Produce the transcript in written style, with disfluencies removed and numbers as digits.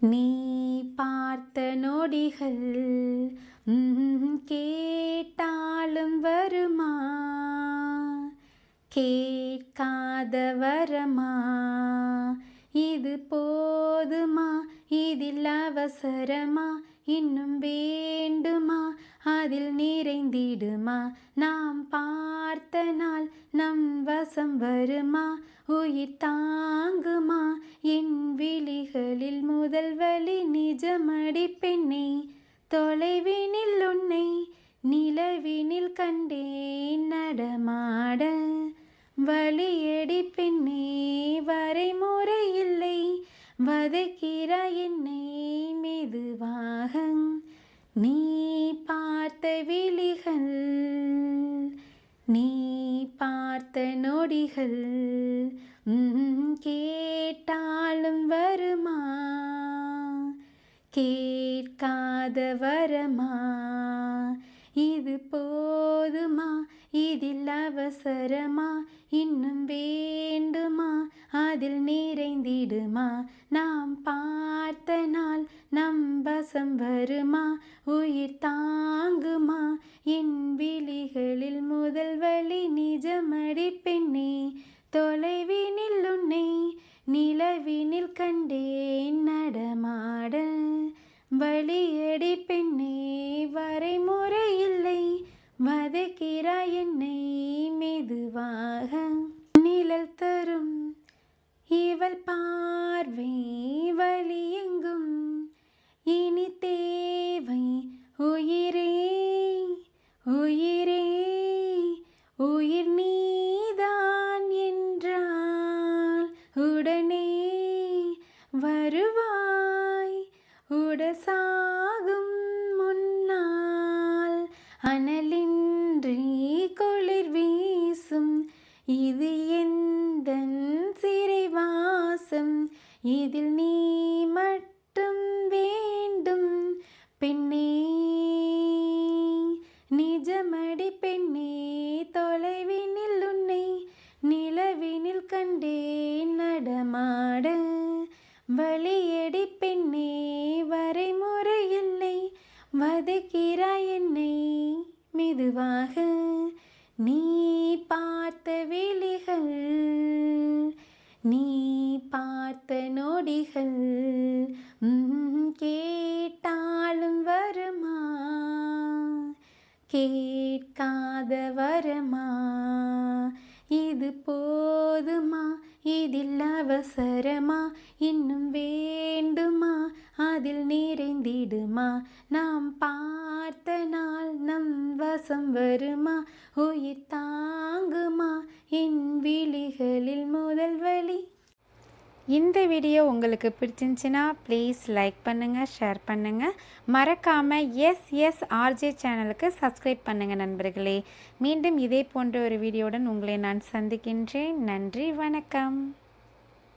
நீ பார்த்த நொடிகள் கேட்டாலும் வருமா, கேட்காத வரமா? இது போதுமா, இதில் அவசரமா? இன்னும் வேண்டுமா, அதில் நிறைந்திடுமா? நாம் பார்த்த நாள் நம் வசம் வருமா? உயிர் தாங்குமா என் விழிகளில் முதல் வலி? நிஜமடி பெண்ணே, தொலைவினில் உன்னை நிலவினில் கண்டேன் நடமாட. வலியடி பெண்ணே, வரைமுறை இல்லை, வதைக்கிறாய் என்னை மெதுவாக. நீ பார்த்த விழிகள், நீ பார்த்த நொடிகள் கேட்டாலும் வருமா, கேட்காத வரமா? இது போதுமா, இதில் அவசரமா? இன்னும் வேண்டுமா, அதில் நிறைந்திடுமா? நாம் பார்த்த நாள் நம் வசம் வருமா? உயிர் தாங்குமா என் விழிகளில் முதல் வலி? நிஜமடி பெண்ணே, தொலைவினில் உன்னை நிலவினில் கண்டேன் நடமாட. வலியடி பெண்ணே, வரைமுறை இல்லை, வதைக்கிறாய் என்னை மெதுவாக. நிழல் தரும் இவள் பார்வை வலி எங்கும் இனி தேவை. உயிரே உயிரே உயிர் நீதான் என்றால் உடனே வருவாய், உடசாகும் முன்னால். அனலின்றி குளிர் வீசும் இது எந்தன் சிறைவாசம், இதில் நீ மட்டும் வேண்டும் பெண்ணே. நிஜமடி பெண்ணே, தொலைவினில் உன்னை நிலவினில் கண்டேன் நடமாட. வலியடி பெண்ணே, வரைமுறை இல்லை, வதைக்கிறாய் என்னை மெதுவாக. நீ பார்த்த விழிகள், நீ பார்த்த நொடிகள் கேட்டாலும் வருமா, கேட்காத வரமா? இது போதுமா, இதில் அவசரமா? இன்னும் வேண்டுமா, அதில் நிறைந்திடுமா? நாம் பார்த்த நாள் நம் வசம் வருமா? உயிர் தாங்குமா என் விழிகளில் முதல் வலி? இந்த வீடியோ உங்களுக்கு பிடிச்சிருந்துச்சின்னா ப்ளீஸ் லைக் பண்ணுங்கள், ஷேர் பண்ணுங்கள். மறக்காமல் எஸ்எஸ்ஆர்ஜே சேனலுக்கு சப்ஸ்கிரைப் பண்ணுங்கள் நண்பர்களே. மீண்டும் இதே போன்ற ஒரு வீடியோவுடன் உங்களை நான் சந்திக்கின்றேன். நன்றி, வணக்கம்.